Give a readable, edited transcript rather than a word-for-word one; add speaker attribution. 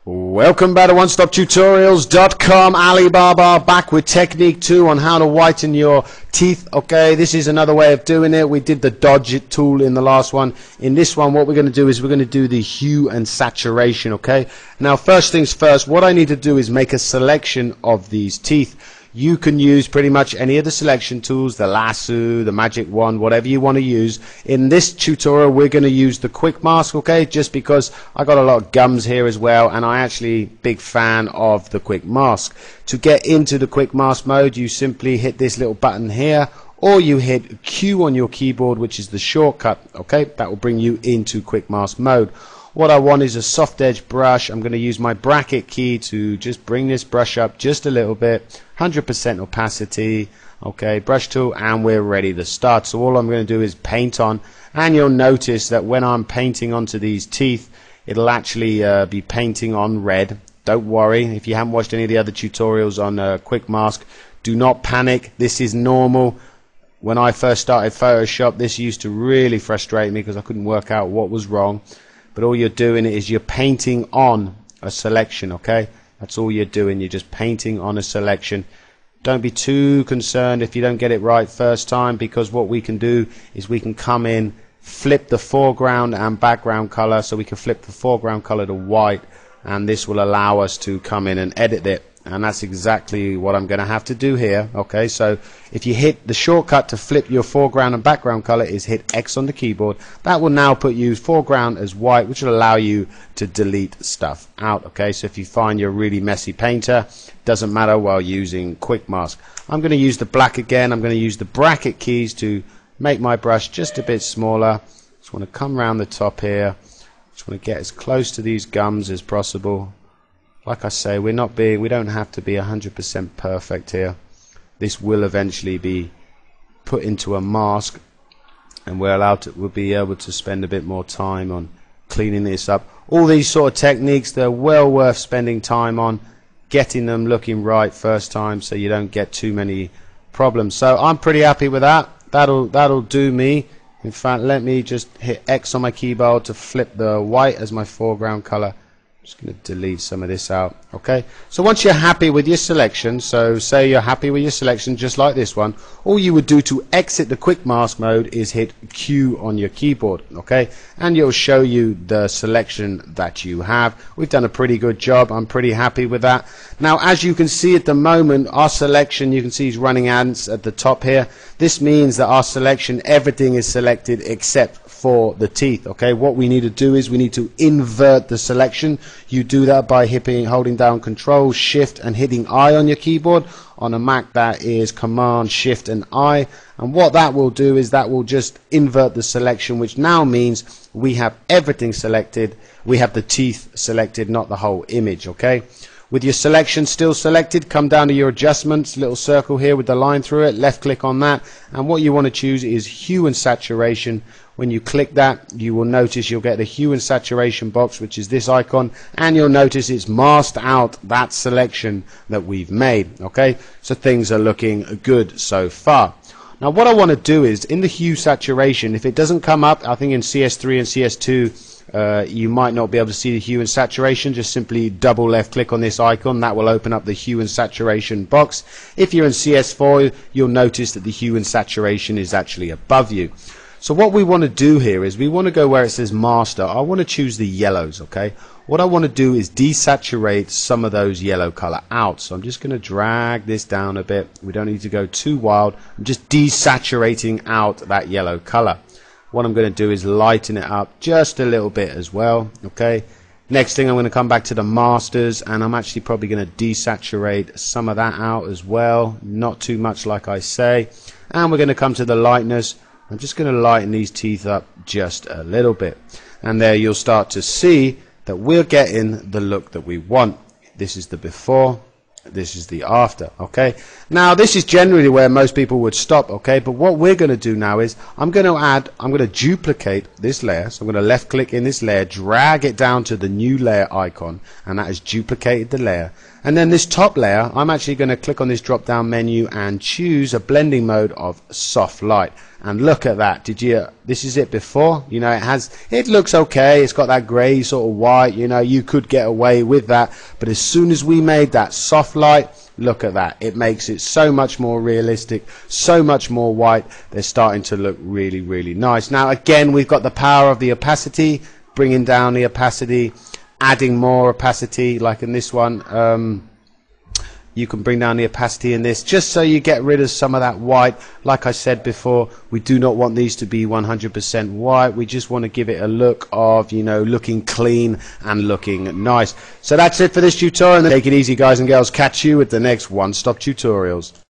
Speaker 1: Welcome back to OneStopTutorials.com. Alibaba back with technique 2 on how to whiten your teeth. Okay, this is another way of doing it. We did the dodge it tool in the last one. In this one, what we're going to do is we're going to do the hue and saturation. Okay, now first things first, what I need to do is make a selection of these teeth. You can use pretty much any of the selection tools, the lasso, the magic wand, whatever you want to use. In this tutorial, we're going to use the quick mask, okay? Just because I got a lot of gums here as well, and I actually big fan of the quick mask. To get into the quick mask mode, you simply hit this little button here, or you hit Q on your keyboard, which is the shortcut, okay? That will bring you into quick mask mode. What I want is a soft edge brush. I'm going to use my bracket key to just bring this brush up just a little bit, 100% opacity, okay, brush tool, and we're ready to start. So all I'm going to do is paint on, and you'll notice that when I'm painting onto these teeth, it'll actually be painting on red. Don't worry, if you haven't watched any of the other tutorials on quick mask, do not panic. This is normal. When I first started Photoshop, this used to really frustrate me because I couldn't work out what was wrong. But all you're doing is you're painting on a selection, okay? That's all you're doing. You're just painting on a selection. Don't be too concerned if you don't get it right first time, because what we can do is we can come in, flip the foreground and background color. So we can flip the foreground color to white, and this will allow us to come in and edit it. And that's exactly what I'm going to have to do here. Okay, so if you hit the shortcut to flip your foreground and background color is hit X on the keyboard. That will now put you foreground as white, which will allow you to delete stuff out. Okay, so if you find you're a really messy painter, doesn't matter while using quick mask. I'm going to use the black again. I'm going to use the bracket keys to make my brush just a bit smaller. Just want to come around the top here. Just want to get as close to these gums as possible. Like I say, we don't have to be 100% perfect here. This will eventually be put into a mask, and we'll be able to spend a bit more time on cleaning this up. All these sort of techniques, they're well worth spending time on, getting them looking right first time, so you don't get too many problems. So I'm pretty happy with that. That'll do me. In fact, let me just hit X on my keyboard to flip the white as my foreground color. Just going to delete some of this out. Okay, so once you're happy with your selection, so say you're happy with your selection just like this one, all you would do to exit the quick mask mode is hit Q on your keyboard, okay, and it'll show you the selection that you have. We've done a pretty good job. I'm pretty happy with that. Now, as you can see at the moment, our selection, you can see is running ants at the top here. This means that our selection, everything is selected except for the teeth. Okay, what we need to do is we need to invert the selection. You do that by holding down Control, Shift, and hitting I on your keyboard. On a Mac, that is Command, Shift, and I. And what that will do is that will just invert the selection, which now means we have everything selected. We have the teeth selected, not the whole image. Okay. With your selection still selected, come down to your adjustments, little circle here with the line through it, left click on that, and what you want to choose is hue and saturation. When you click that, you will notice you'll get the hue and saturation box, which is this icon, and you'll notice it's masked out that selection that we've made. Okay, so things are looking good so far. Now what I want to do is, in the hue saturation, if it doesn't come up, I think in CS3 and CS2, you might not be able to see the hue and saturation. Just simply double left click on this icon. That will open up the hue and saturation box. If you're in CS4, you'll notice that the hue and saturation is actually above you. So what we want to do here is we want to go where it says master. I want to choose the yellows. Okay, what I want to do is desaturate some of those yellow color out. So I'm just going to drag this down a bit. We don't need to go too wild. I'm just desaturating out that yellow color. What I'm going to do is lighten it up just a little bit as well. Okay, next thing, I'm going to come back to the masters, and I'm actually probably going to desaturate some of that out as well, not too much like I say. And we're going to come to the lightness. I'm just going to lighten these teeth up just a little bit, and there you'll start to see that we're getting the look that we want. This is the before, this is the after. Okay, now this is generally where most people would stop. Okay, but what we're going to do now is I'm going to duplicate this layer. So I'm going to left click in this layer, drag it down to the new layer icon, and that has duplicated the layer. And then this top layer, I'm actually going to click on this drop down menu and choose a blending mode of soft light. And look at that. This is it before, you know, it looks okay, it's got that grey sort of white, you know, you could get away with that, but as soon as we made that soft light, look at that, it makes it so much more realistic, so much more white. They're starting to look really, really nice. Now again, we've got the power of the opacity, bringing down the opacity, adding more opacity, like in this one. You can bring down the opacity in this just so you get rid of some of that white. Like I said before, we do not want these to be 100% white. We just want to give it a look of, you know, looking clean and looking nice. So that's it for this tutorial. Take it easy, guys and girls. Catch you with the next One Stop Tutorials.